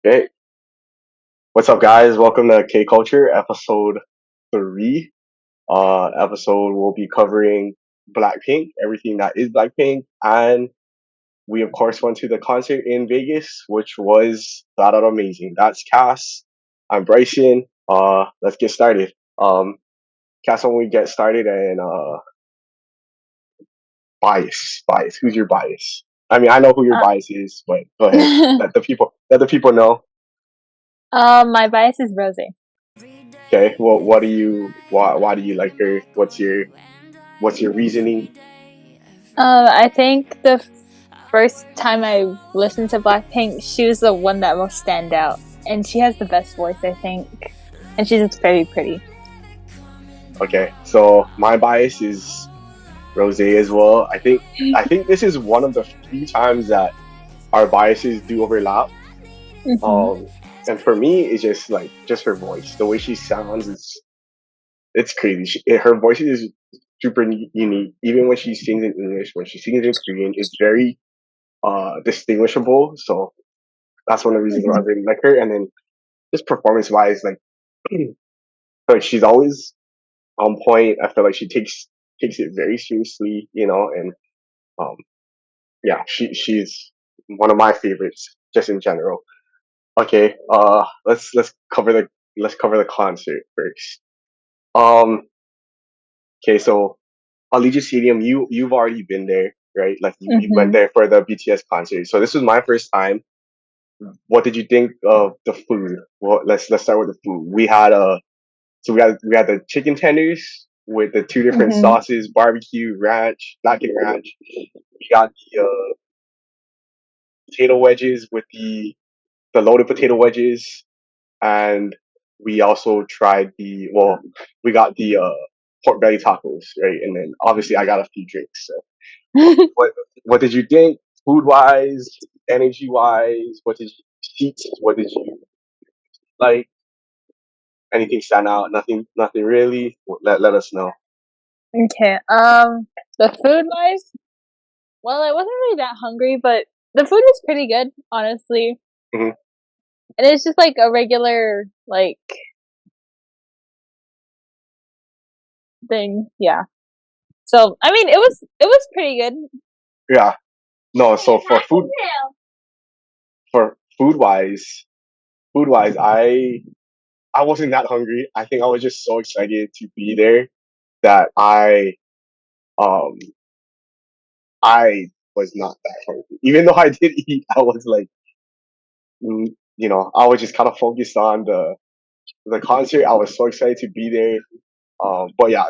Okay, what's up, guys? Welcome to K Culture, episode 3. Episode we'll be covering Blackpink, everything that is Blackpink, and we of course went to the concert in Vegas, which was flat out amazing. That's Cass. I'm Bryson. Let's get started. Cass, when we get started, and bias. Who's your bias? I mean, I know who your Uh, bias is, but go ahead. Let the people know. my bias is Rose. Okay. Well, why do you like her? What's your reasoning? I think the first time I listened to Blackpink, she was the one that most stand out, and she has the best voice, I think, and she's just very pretty. Okay. So my bias is Rose as well. I think this is one of the few times that our biases do overlap. hmm Um, and for me, it's just her voice. The way she sounds is it's crazy. Her voice is super unique. Even when she sings in English, when she sings in Korean, it's very distinguishable. So that's one of the reasons why I hmm really like her. And then just performance wise, like she's always on point. I feel like she takes it very seriously, and um, yeah, she's one of my favorites just in general. Okay, let's cover the concert first. Um, okay, so Allegiant Stadium, you've already been there, right? Like you went hmm there for the BTS concert. So this was my first time. What did you think of the food? Well, let's start with the food. We had the chicken tenders with the two different hmm sauces: barbecue, ranch, black and ranch. We got the potato wedges with the loaded potato wedges, and we also tried we got the pork belly tacos, right? And then obviously I got a few drinks. So what what did you think, food wise, energy wise? What did you eat? What did you like? Anything stand out? Nothing really. Let us know. Okay. The food wise, well, I wasn't really that hungry, but the food was pretty good, honestly, Hmm. and it's just like a regular thing. Yeah. So I mean, it was pretty good. Yeah. No. So for food wise, I wasn't that hungry. I think I was just so excited to be there that um I was not that hungry. Even though I did eat, I was like, I was just kind of focused on the concert. I was so excited to be there. But yeah,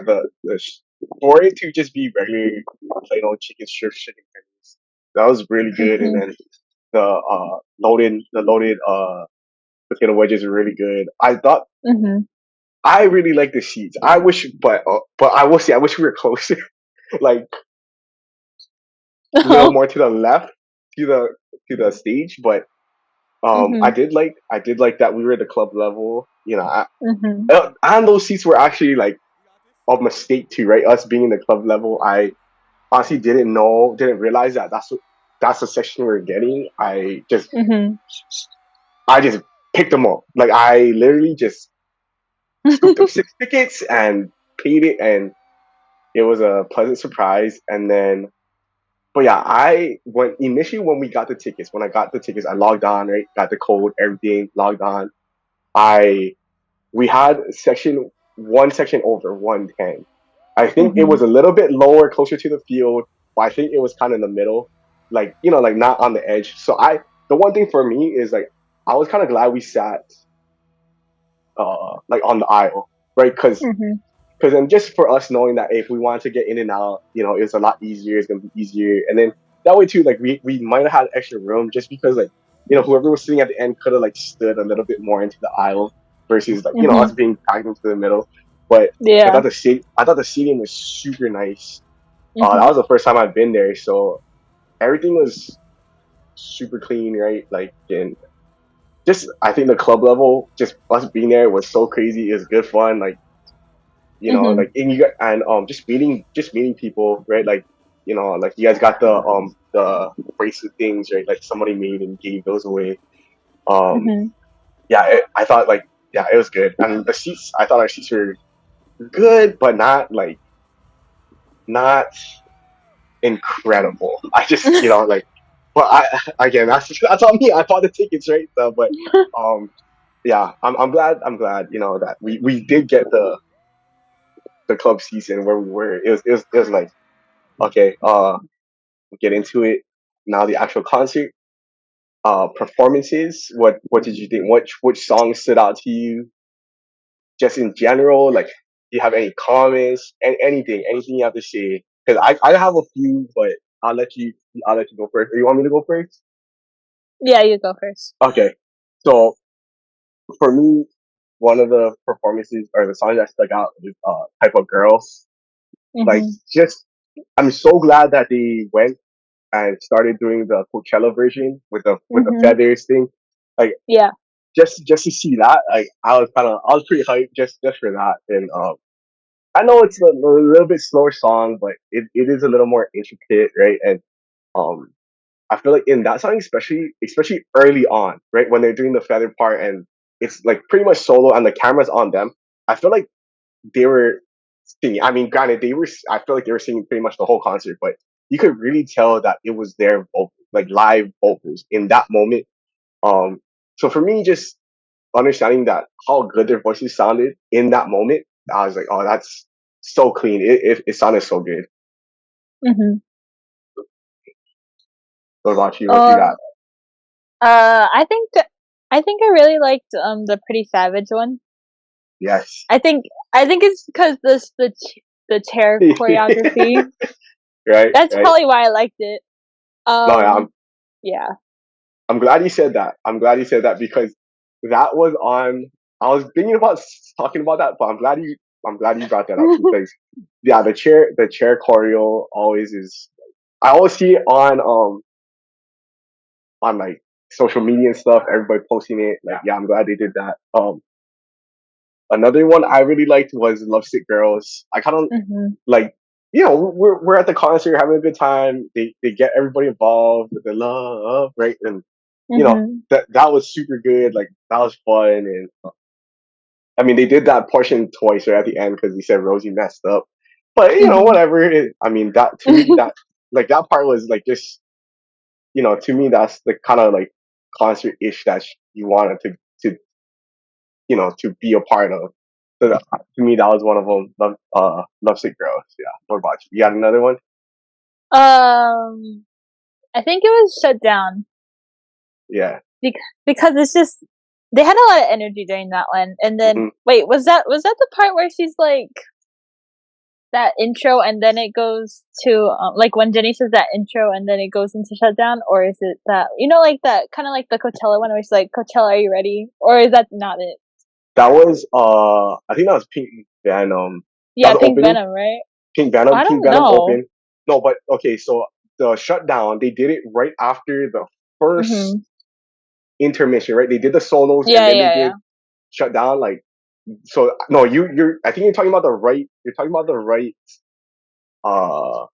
for it to just be regular plain old chicken strips, chicken tenders, that was really good. And hmm then the loaded potato wedges were really good. hmm I really like the seats. I wish, but I will say, I wish we were closer, like a little Oh. more to the left to the stage. But I Mhm. did like that we were at the club level. Mhm. And those seats were actually like a mistake too, right? Us being in the club level, I honestly didn't realize that that's the section we were getting. Mhm. I just picked them up. Like I literally just scooped up 6 tickets and paid it, and it was a pleasant surprise. And then, but yeah, I went initially when we got the tickets. When I got the tickets, I logged on, right? Got the code, everything, logged on. I We had one section over 110. I think it Mhm. was a little bit lower, closer to the field, but I think it was kind of in the middle, like like not on the edge. So the one thing for me is like I was kind of glad we sat like on the aisle, right? Mhm. Because then just for us knowing that if we wanted to get in and out, it's a lot easier. It's gonna be easier, and then that way too, like we might have had extra room just because like whoever was sitting at the end could have like stood a little bit more into the aisle versus like us Mhm. being packed into the middle. But Yeah. I thought the seating was super nice. That Mhm. was the first time I've been there, so everything was super clean, right? Like, and just I think the club level, just us being there was so crazy. It was good fun, like Mhm. like and you got and just meeting people, right? Like like you guys got the bracelet things, right? Like somebody made and gave those away. Um, Mhm. yeah, I thought like yeah, it was good. And the seats, I thought our seats were good, but not incredible. I just like, but I again that's on me. I bought the tickets, right? So, but um, yeah, I'm glad that we did get the club season where we were. It was like okay, we'll get into it now. The actual concert performances. What did you think? Which songs stood out to you? Just in general, like, do you have any comments and anything you have to say? Because I have a few, but I'll let you I'll let you go first. Or you want me to go first? Yeah, you go first. Okay. So for me, one of the performances or the songs that stuck out is "Type of Girl." Like, Mhm. just I'm so glad that they went and started doing the Coachella version with the Mhm. feathers thing. Like, Yeah. just to see that, like, I was pretty hyped just for that. And I know it's a little bit slower song, but it is a little more intricate, right? And um, I feel like in that song, especially early on, right, when they're doing the feather part and it's like pretty much solo and the camera's on them, I feel like they were singing. I mean, granted, I feel like they were singing pretty much the whole concert, but you could really tell that it was their vocals, like live vocals in that moment. Um, so for me, just understanding that how good their voices sounded in that moment, I was like, oh, that's so clean. It sounded so good. Mhm. What about you? What you Uh, got? I think I really liked the Pretty Savage one. Yes. I think I think it's because the chair choreography. Right, That's right. probably why I liked it. No, yeah, I'm Yeah. I'm glad you said that. I'm glad you said that because that was on. I was thinking about talking about that, but I'm glad you brought that up because yeah, the chair choreo always is. I always see it on like social media and stuff. Everybody posting it. Like, yeah, I'm glad they did that. Another one I really liked was Lovesick Girls. I kind of Mhm. like, we're at the concert having a good time. They get everybody involved with the love, right? And Mhm. that was super good. Like, that was fun. And I mean, they did that portion twice right at the end because he said Rosie messed up. But Mhm. whatever. I mean, that to me, that like that part was like just to me that's the kind of like concert ish that you wanted to be a part of. So to me, that was one of them. Lovesick Girls. Yeah. What about you? You got another one? um, I think it was shut down Yeah. because it's just they had a lot of energy during that one. And then Hmm. wait, was that the part where she's like that intro and then it goes to like when Jenny says that intro and then it goes into shutdown, or is it that like that kind of like the Coachella one where it's like Coachella, are you ready? Or is that not it? That was I think that was Pink Venom. That Yeah, was the Pink opening. Venom, right? Pink Venom. I Pink don't Venom know. open. No, but okay. So the shutdown, they did it right after the first Mhm. intermission, right? They did the solos and Yeah, then they yeah, yeah. did shutdown. Like, so no, you're. I think you're talking about the right. You're talking about the right uh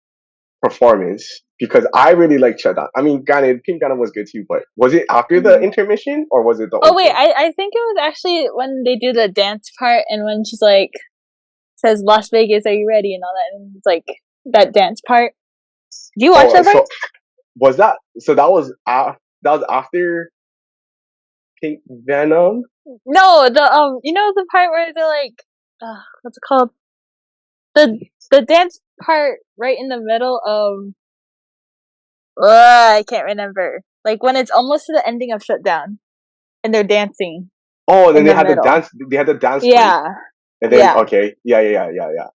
performance because I really like shutdown. I mean, granted, Pink Venom was good too, but was it after the Mhm. intermission or was it the Oh wait, open? I think it was actually when they do the dance part and when she's like says Las Vegas, are you ready and all that, and it's like that dance part. Do you watch Oh, that part? so was that? So that was after Pink Venom. No, the the part where they're like, what's it called? The dance part right in the middle of, I can't remember. Like when it's almost to the ending of Shutdown and they're dancing Oh, and then in they the had the middle. dance. They had the dance break. Yeah, And then yeah. okay, yeah.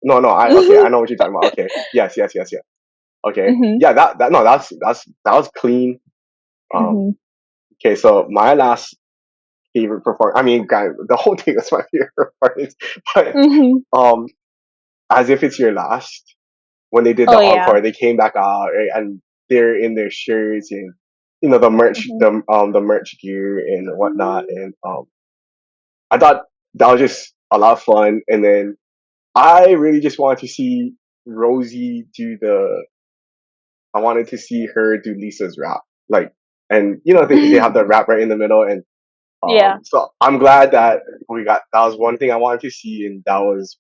No, no, I know what you're talking about. Okay, yes, yes, yes, yes. Okay, Mhm. yeah, that no, that was clean. Um, Mhm. okay, so my last favorite performance. I mean, guys, the whole thing was my favorite performance. But Mhm. um, as if it's your last, when they did the Oh yeah. encore, they came back out, right, and they're in their shirts and the merch, Mhm. the merch gear and whatnot, and I thought that was just a lot of fun. And then I really just wanted to see Rosie do the. I wanted to see her do Lisa's rap, like, and they have the rap right in the middle, and Yeah. So I'm glad that we got that was one thing I wanted to see, and that was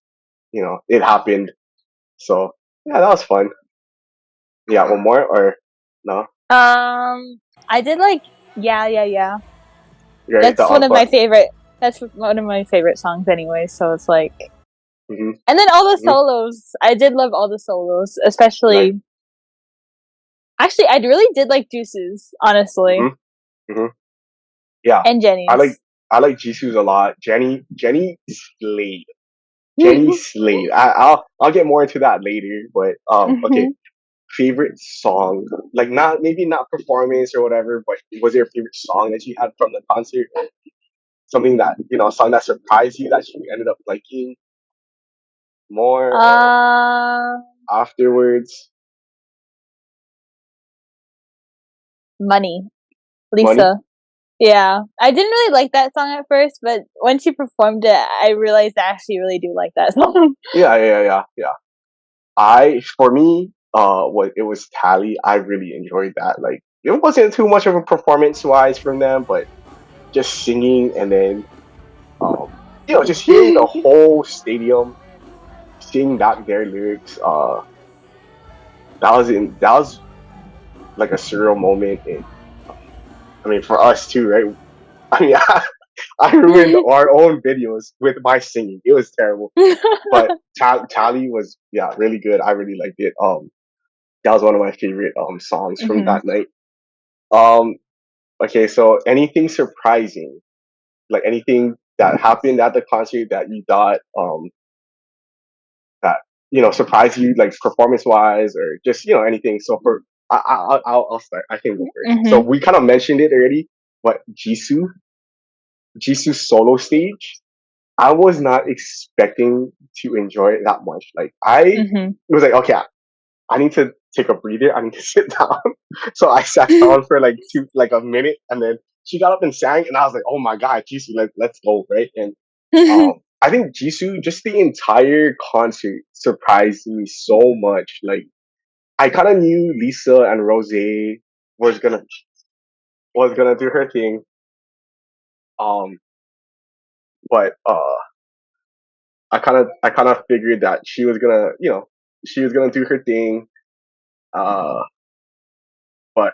it happened. So yeah, that was fun. Yeah, one more or no? I did like yeah, yeah, yeah. Right, the That's one of my encore. favorite. That's one of my favorite songs anyway. So it's like, Hmm. and then all the Hmm. solos. I did love all the solos, Like, especially. Actually, I really did like Deuces, honestly, hmm. Hmm. Yeah, and I like Jenny's. I like Jisoo's a lot. Jenny slayed. Jenny slayed. I'll get more into that later, but okay. Mhm. Favorite song, like not maybe not performance or whatever, but was there a favorite song that you had from the concert? Something that a song that surprised you that you ended up liking more or Uh, afterwards? Money, Money? Lisa. Yeah, I didn't really like that song at first, but when she performed it, I realized I actually really do like that song. Yeah, yeah, yeah, yeah. For me, what it was Tally. I really enjoyed that. Like, it wasn't too much of a performance wise from them, but just singing and then, just hearing the whole stadium sing back their lyrics. That was like a surreal moment, and I mean for us too, right? I mean, I ruined our own videos with my singing. It was terrible, but Tally was really good. I really liked it. That was one of my favorite songs from Mhm. that night. Um, okay, so anything surprising, like anything that happened at the concert that you thought that surprised you, like performance wise, or just anything. So for I'll start. I can go first. So Mhm. we kind of mentioned it already, but Jisoo's solo stage, I was not expecting to enjoy it that much. Like I Mhm. was like, okay, I need to take a breather. I need to sit down. So I sat down for like a minute, and then she got up and sang, and I was like, oh my god, Jisoo, let's go, right? And I think Jisoo, just the entire concert surprised me so much. Like I kind of knew Lisa and Rose was gonna do her thing, um, but I kind of figured that she was gonna do her thing. Uh, but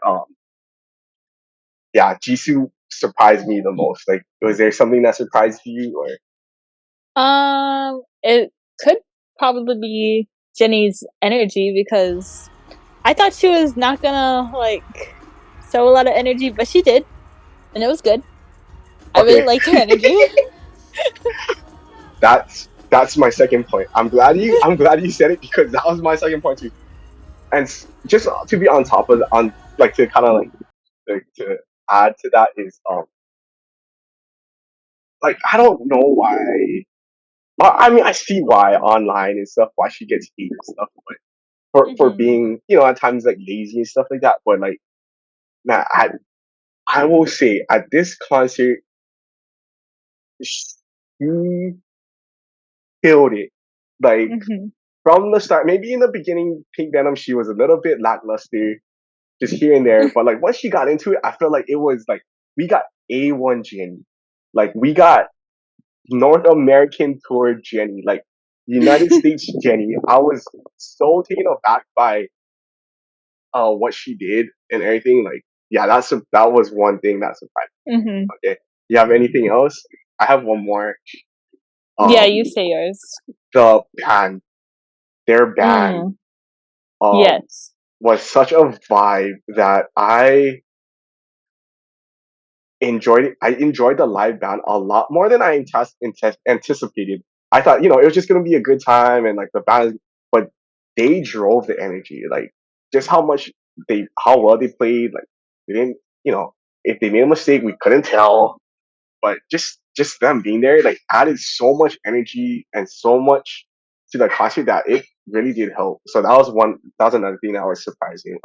yeah, Jisoo surprised me the most. Like, was there something that surprised you, or It could probably be Jenny's energy because I thought she was not gonna like show a lot of energy, but she did, and it was good. I really okay? liked her energy. That's my second point. I'm glad you said it because that was my second point too. And just to be on top of on like to kind of like to add to that is like I don't know why. Well, I mean, I see why online and stuff why she gets hate and stuff, but for Mhm. being at times like lazy and stuff like that. But like, man, I will say at this concert she killed it. Like Mhm. from the start, maybe in the beginning, Pink Venom she was a little bit lackluster, just here and there. But like once she got into it, I feel like it was like we got A1 Jenny, like we got North American tour Jenny, like United States Jenny. I was so taken aback by what she did and everything. Like yeah, that was one thing that surprised Mhm. me. Okay, you have anything else? I have one more. Yeah, Um, you say yours. the band, their band, Mm. um, Yes. was such a vibe that I enjoyed the live band a lot more than I anticipated. I thought, it was just gonna be a good time and like the band, but they drove the energy. Like just how well they played. Like they didn't, if they made a mistake, we couldn't tell. But just them being there, like added so much energy and so much to the concert that it really did help. So that was another thing that was surprising.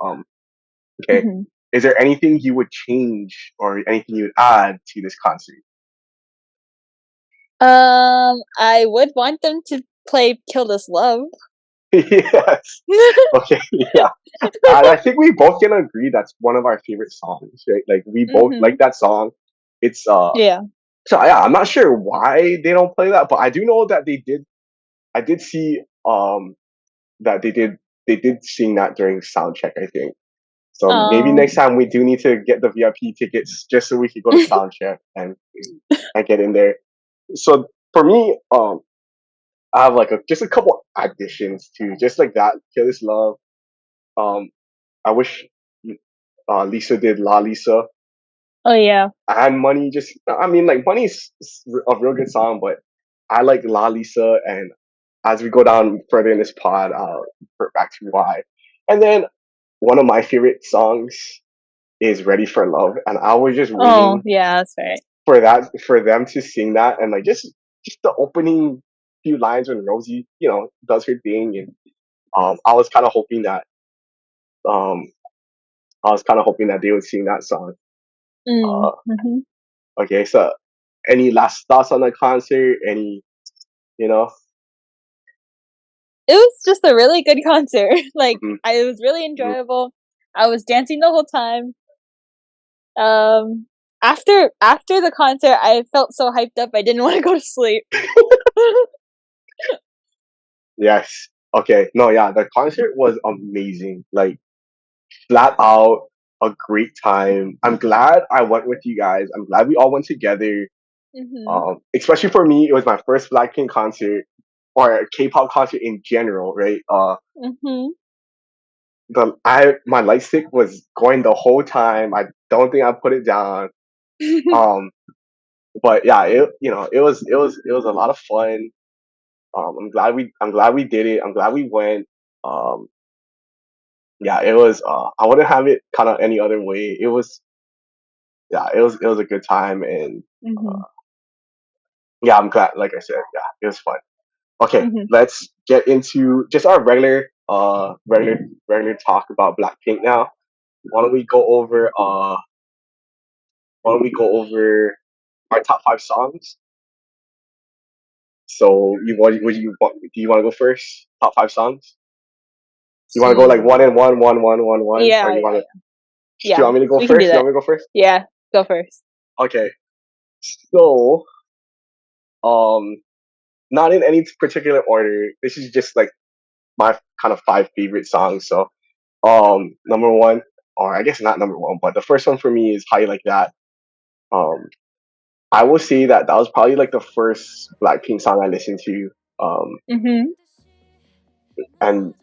Okay. Mhm. Is there anything you would change or anything you would add to this concert? I would want them to play "Kill This Love." Yes. Okay. Yeah. And I think we both can agree that's one of our favorite songs, right? Like we both like Mhm. that song. It's Yeah. So yeah, I'm not sure why they don't play that, but I do know that they did. I did see that they did sing that during sound check, I think. So maybe Oh. next time we do need to get the VIP tickets just so we could go to sound check and get in there. So for me, I have like just a couple additions to just like that. Careless Love. Um, I wish Lisa did La Lisa Oh yeah. and Money. Just I mean, like Money's a real good song, but I like La Lisa. And as we go down further in this pod, I'll revert back to why. And then one of my favorite songs is Ready for Love, and I was just Oh waiting yeah, that's right. for them to sing that, and like just the opening few lines when Rosie, does her thing. And I was kind of hoping that um they would sing that song. Mm. Uh, Hmm. okay, so any last thoughts on the concert? Any, you know? It was just a really good concert. Like Mhm, it was really mhm. enjoyable. I was dancing the whole time. Um, after the concert, I felt so hyped up. I didn't want to go to sleep. Yes. Okay. No, yeah, the concert was amazing. Like flat out a great time. I'm glad I went with you guys. I'm glad we all went together. Mhm. Especially for me, it was my first Blackpink concert or a K-pop concert in general, right? Mhm. My light stick was going the whole time. I don't think I put it down. Um, but yeah, it was a lot of fun. I'm glad we did it. I'm glad we went. Um, yeah, it was. I wouldn't have it kind of any other way. It was, yeah, it was a good time. And Mhm. yeah, I'm glad. Like I said, yeah, it was fun. Okay, Mhm. let's get into just our regular talk about Blackpink now. Why don't we go over why don't we go over our top five songs? So do you want to go first? Top five songs? You want to go like So one and one, or yeah, you yeah, want to? yeah. Do you Yeah, want me to go we can do first? You that. want me to go first? Yeah, go first. Okay. So um, not in any particular order. This is just like my kind of five favorite songs. So number one, or I guess not number one, but the first one for me is How You Like That. Um, I will say that that was probably like the first Blackpink song I listened to. Um, Mhm. and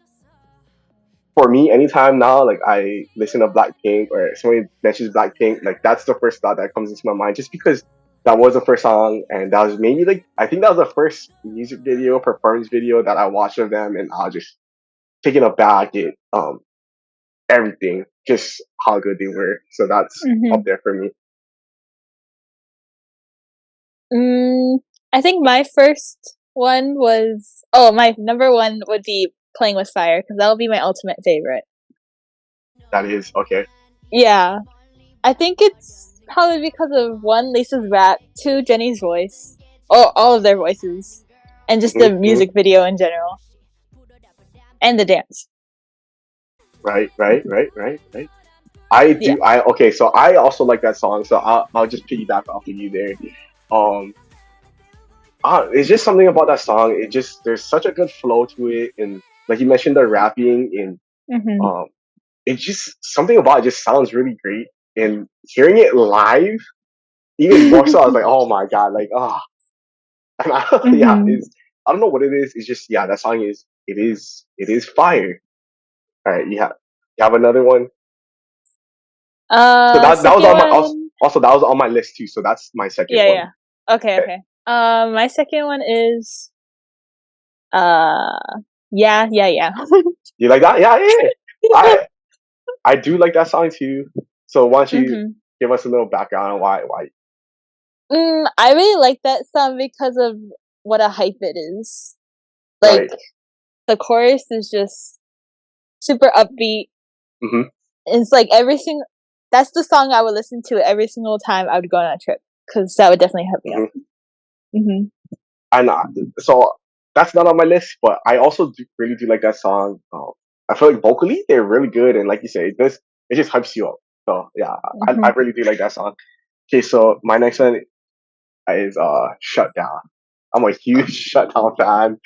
for me, anytime now, like I listen to Blackpink or somebody mentions Blackpink, like that's the first thought that comes into my mind, just because that was the first song, and that was maybe like I think that was the first music video, performance video that I watched of them, and I was just taken aback at everything, just how good they were. So that's up Mhm. there for me. Mm, I think my first one was my number one would be Playing with Fire because that'll be my ultimate favorite. That is okay. Yeah, I think it's probably because of one Lisa's rap, two Jenny's voice, all of their voices, and just Hmm. the Hmm. music video in general and the dance. Right, right, right, right, right. I Yeah. do. I okay. So I also like that song. So I'll just piggyback off of you there. Um, it's just something about that song. It just there's such a good flow to it, and like you mentioned the rapping, and Mhm. um, it's just something about it just sounds really great. And hearing it live, even more so, I was like, oh my god, like and yeah, Mhm. I don't know what it is. It's just yeah, that song it is fire. All right, you have another one. So that was Second on my one. also that was on my list too. So that's my second Yeah, one. yeah. Okay, Okay. okay. My second one is uh, yeah, yeah, yeah. You like that? Yeah, yeah, yeah. Yeah. I do like that song too. So why don't you Mhm. give us a little background on why? I really like that song because of what a hype it is. Like Right. the chorus is just super upbeat. Hmm. It's like everything. That's the song I would listen to every single time I would go on a trip because that would definitely help me up. Hmm. Mhm. And so that's not on my list, but I also really do like that song. I feel like vocally they're really good, and like you say, it just hypes you up. So yeah, I Mhm. really do like that song. Okay, so my next one. is Shut Down. I'm a huge Shut Down fan,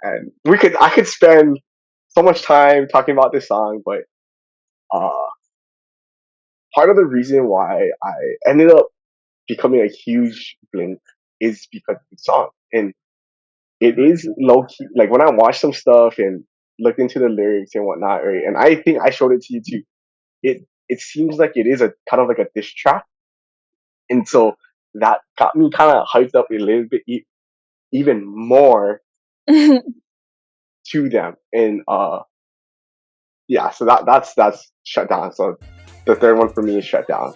and I could spend so much time talking about this song, but uh, part of the reason why I ended up becoming a huge Blink is because of the song, and it is low key. Like when I watched some stuff and looked into the lyrics and whatnot, right? And I think I showed it to you too. It seems like it is a kind of like a diss track, and so that got me kind of hyped up a little bit even more to them. And yeah, so that's Shut Down. So the third one for me is Shut Down.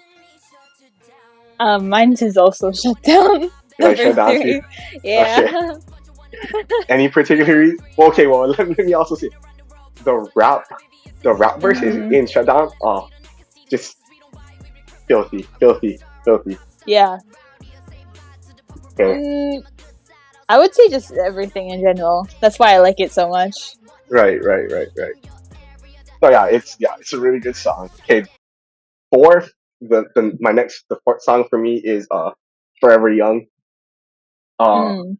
Mine is also Shut Down. Like Number Shut Down too. 3. Okay. Yeah. Any particular reason? Well, okay, well let me also say the rap the rap verses Mhm. in Shut Down. Oh, just filthy, filthy, filthy. Yeah. Okay. Mm, I would say just everything in general. That's why I like it so much. Right, right, right, right. So it's a really good song. Okay, fourth, the fourth song for me is Forever Young. Uh, Mm.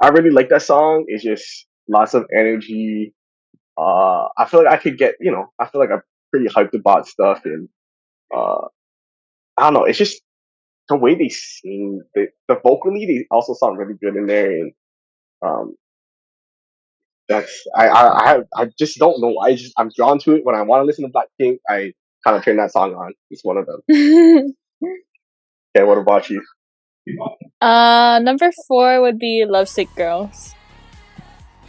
I really like that song. It's just lots of energy. I feel like I could get I feel like I'm pretty hyped about stuff, and uh, I don't know. It's just the way they sing. The vocally they also sound really good in there, and um, that's I just don't know. I'm drawn to it when I want to listen to Blackpink. I kind of turn that song on. It's one of them. Okay, what about you? Number 4 would be Lovesick Girls.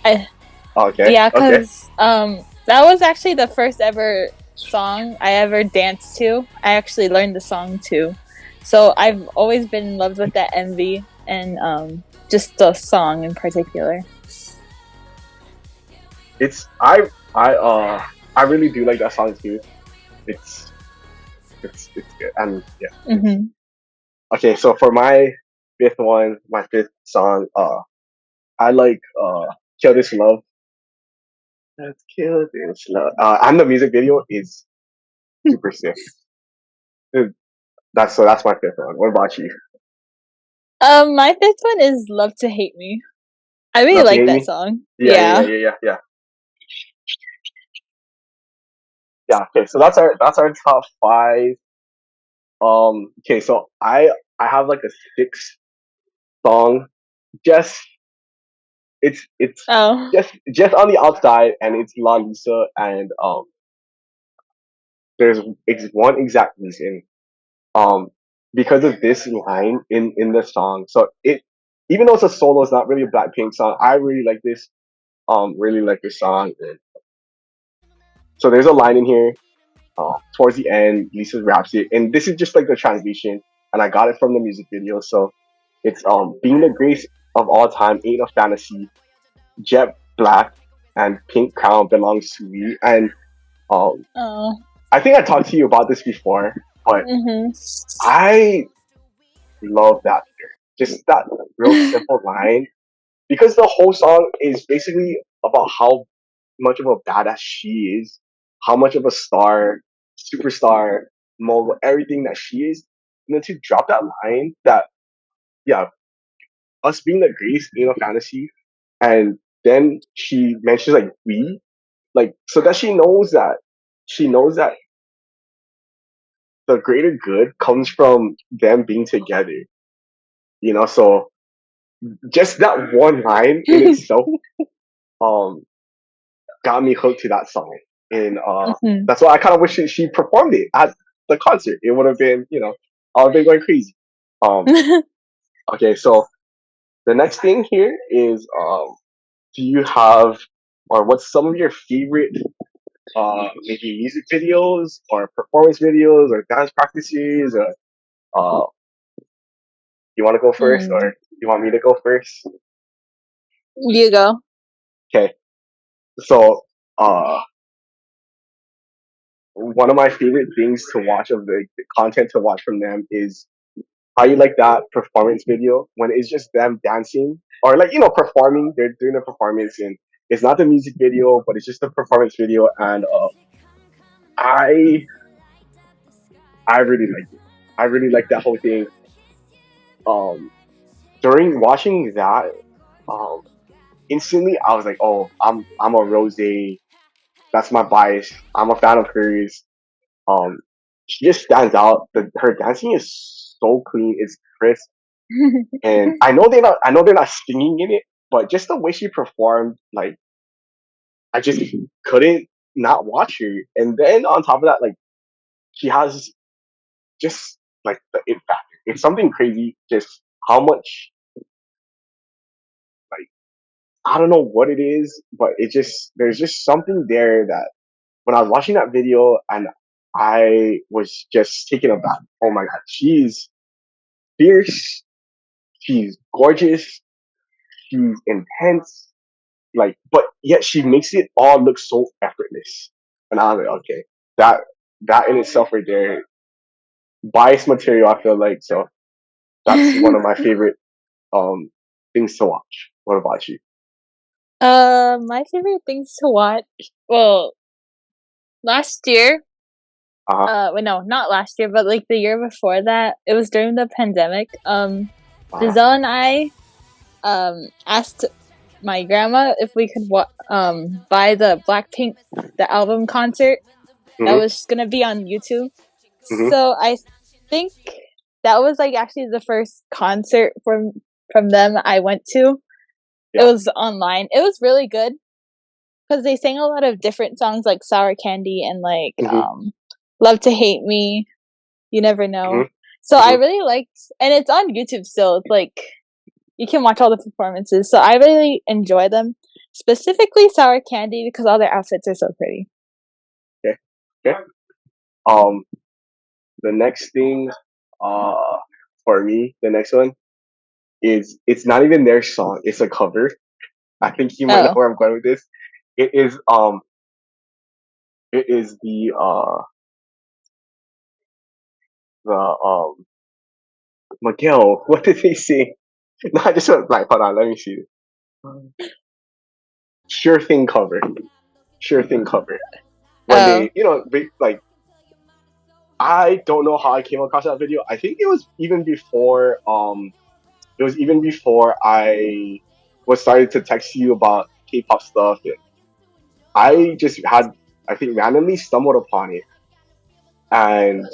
I Okay, Yeah, okay. cause that was actually the first ever song I ever danced to. I actually learned the song too, so I've always been in love with that MV and just the song in particular. It's I really do like that song too. It's it's good, and yeah. Hmm. Okay, so for my fifth song, I like Kill This Love. Let's kill this love. And the music video is super sick. Dude, that's my fifth one. What about you? My fifth one is Love to Hate Me. I really Love to like Hate that Me? song. Yeah, yeah, yeah, Yeah. yeah, yeah, yeah. Yeah, okay, so that's our top five. Okay, so I have like a sixth song. Just it's Oh. just on the outside, and it's La Lisa, and there's one exact reason. Um, because of this line in the song. So it even though it's a solo, it's not really a Blackpink song. I really like this song. And so there's a line in here. Towards the end, Lisa raps it, and this is just like the translation, and I got it from the music video. So it's being the grace of all time ain't a fantasy. Jet black and pink crown belongs to me. And um, Oh. I think I talked to you about this before, but Mhm. I love that lyric. Just that real simple line, because the whole song is basically about how much of a badass she is, how much of a star, superstar, mogul, everything that she is. And then to drop that line that, yeah, us being the grace, fantasy, and then she mentions like we, like, so that she knows that the greater good comes from them being together, so just that one line in itself, um, got me hooked to that song. And Mhm. that's why I kind of wish she performed it at the concert. It would have been, I would have been going crazy. Um, okay, so the next thing here is, do you have, or what's some of your favorite, maybe music videos or performance videos or dance practices? Or, you want to go first, Mm. or you want me to go first? You go. Okay, so uh, one of my favorite things to watch of the content to watch from them is how you like that performance video when it's just them dancing or like performing. They're doing a performance, and it's not the music video, but it's just the performance video. And I I really like it. I really like that whole thing. Um, during watching that, um, instantly I was like, oh, I'm a Rose. That's my bias. I'm a fan of hers. Um, she just stands out. Her dancing is so clean. It's crisp, and I know they're not singing in it, but just the way she performed, like I just couldn't not watch her. And then on top of that, like she has just like the it factor. It's something crazy. Just how much like I don't know what it is, but it just there's just something there that when I was watching that video and I was just taken aback. Oh my god, she's fierce, she's gorgeous, she's intense, like but yet she makes it all look so effortless. And I was like, okay, that that in itself right there, bias material I feel like. So that's one of my favorite um things to watch. What about you? My favorite things to watch. Well, last year, Uh-huh. well, no, not last year, but like the year before that, it was during the pandemic. Uh-huh. Giselle and I asked my grandma if we could buy the Blackpink the album concert that Mhm. was gonna be on YouTube. Mhm. So I think that was like actually the first concert from them I went to. It Yeah. was online. It was really good because they sang a lot of different songs like Sour Candy and like Mhm. Love to Hate Me. You never know. Mhm. So I Mhm. really liked, and it's on YouTube still. It's like you can watch all the performances. So I really enjoy them, specifically Sour Candy because all their outfits are so pretty. Okay. Okay. Um the next thing uh for me, the next one is it's not even their song, it's a cover. I think you might know Oh, where I'm going with this. It is it is the Miguel, what did they say? No, I just went blank. Hold on, let me see. Sure thing cover. Sure thing cover. When oh, they like I don't know how I came across that video. I think it was even before I was starting to text you about K-pop stuff. And I just had I think randomly stumbled upon it, and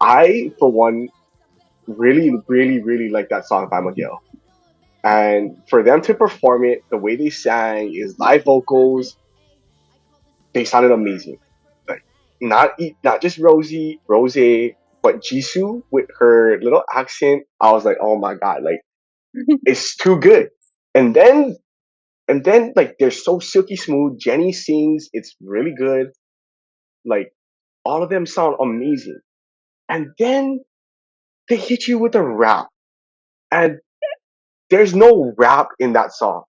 I for one really like that song by Miguel. And for them to perform it the way they sang is live vocals, they sounded amazing. Like not just Rose, but Jisoo with her little accent. I was like, oh my god, like it's too good. And then like they're so silky smooth. Jenny sings, it's really good. Like all of them sound amazing. And then they hit you with a rap, and there's no rap in that song.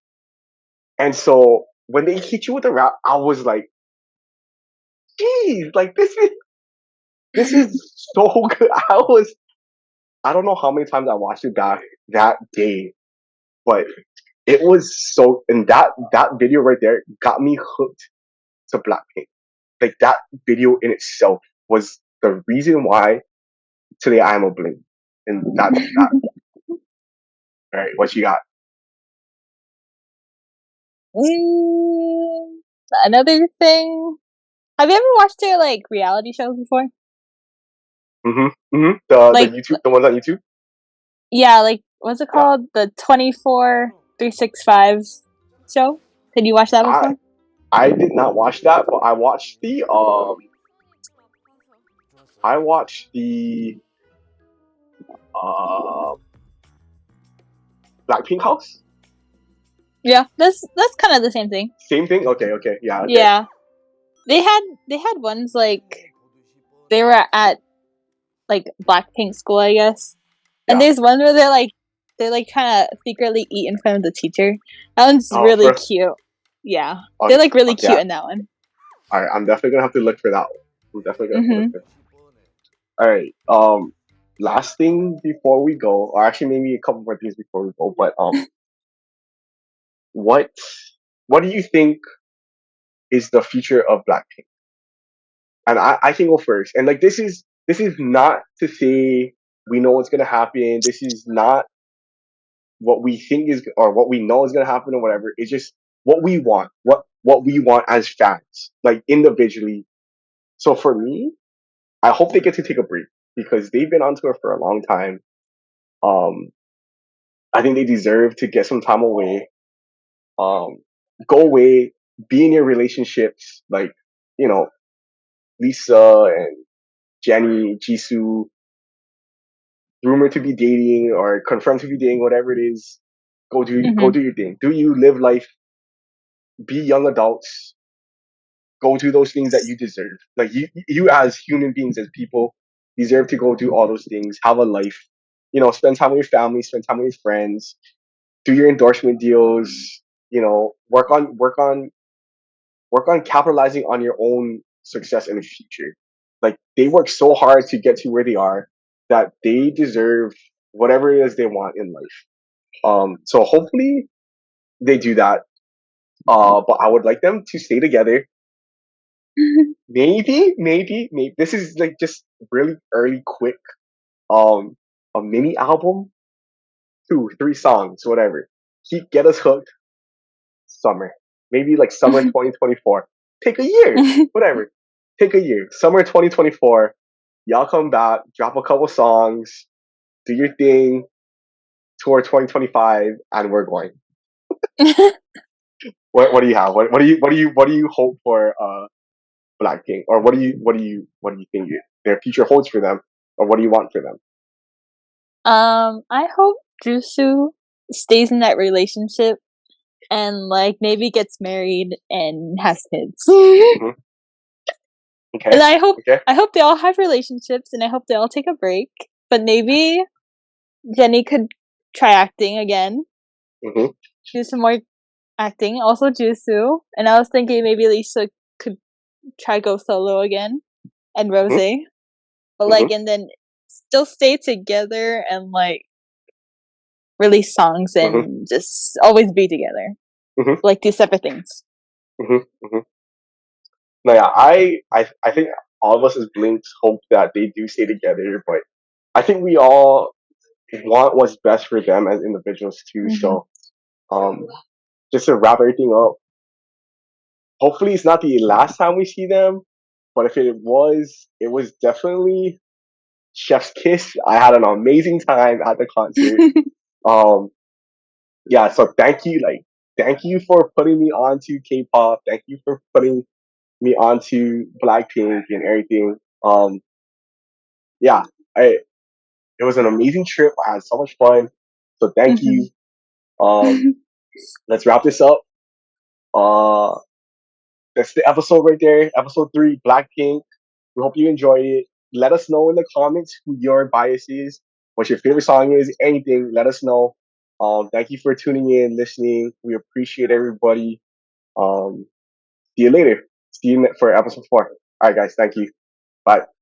And so when they hit you with a rap, I was like, geez, like this is so good. I don't know how many times I watched it back that day, but it was so and that video right there got me hooked to Blackpink. Like that video in itself was the reason why today I am a bling. And that's that. All right, what you got? mm, another thing. Have you ever watched their like reality shows before? Mm-hmm. The Like, YouTube, the ones on YouTube. yeah, like what's it Yeah, called? The 24/365 show. Did you watch that I before? I did not watch that, but I watched the uh Blackpink House. Yeah, that's kind of the same thing. Same thing. Okay, okay, yeah, okay. Yeah, they had ones like they were at like Blackpink school, I guess. And Yeah. there's one where they're like trying to secretly eat in front of the teacher. That one's Oh, really for cute. Yeah, they're okay, like really okay. cute Yeah. in that one. All right, I'm definitely gonna have to look for that one. I'm definitely gonna have to look Mhm. for. All right. Last thing before we go, or actually maybe a couple more things before we go. But what what do you think is the future of Blackpink? And I can go first. And like this is not to say we know what's gonna happen. This is not. what we think is or what we know is gonna happen or whatever. It's just what we want, what we want as fans, like individually. So for me, I hope they get to take a break because they've been on tour for a long time. Um, I think they deserve to get some time away. Um, go away, be in your relationships, like you know Lisa and Jenny, Jisoo, rumored to be dating or confirmed to be dating, whatever it is. Go Mhm. do your thing. Do you live life? Be young adults. Go do those things that you deserve. Like you as human beings, as people, deserve to go do all those things. Have a life. Spend time with your family. Spend time with your friends. Do your endorsement deals. Work on capitalizing on your own success in the future. Like they work so hard to get to where they are that they deserve whatever it is they want in life. So hopefully they do that. But I would like them to stay together. Maybe. This is like just really early, quick. Um, a mini album, 2, 3 songs, whatever. Get us hooked. Summer, maybe like summer 2024. Take a year, whatever. Take a year. Summer 2024. Y'all come back, drop a couple songs, do your thing. Tour 2025, and we're going. What do you have? What do you hope for? Blackpink, or what do you think their future holds for them, or what do you want for them? I hope Jisoo stays in that relationship and like maybe gets married and has kids. Hmm. And Okay, okay. I hope they all have relationships and I hope they all take a break. But maybe Jenny could try acting again, Hmm. do some more acting. Also Jisoo. And I was thinking maybe Lisa could try go solo again and Rose. Hmm. But Hmm. like and then still stay together and like release songs Hmm. and just always be together. Hmm. Like do separate things. Hmm. Hmm. No, yeah, I think all of us as Blinks hope that they do stay together, but I think we all want what's best for them as individuals too. Mhm. So, um, just to wrap everything up, hopefully it's not the last time we see them, but if it was definitely chef's kiss. I had an amazing time at the concert. Um, yeah, so thank you for putting me onto K-pop. Thank you for putting me onto Blackpink and everything. Yeah, I it was an amazing trip. I had so much fun. So thank you. Mhm. Um, let's wrap this up. Uh, that's the episode right there. Episode 3, Blackpink. We hope you enjoyed it. Let us know in the comments who your bias is, what your favorite song is, anything. Let us know. Thank you for tuning in, listening. We appreciate everybody. See you later. See you for episode 4. All right, guys. Thank you. Bye.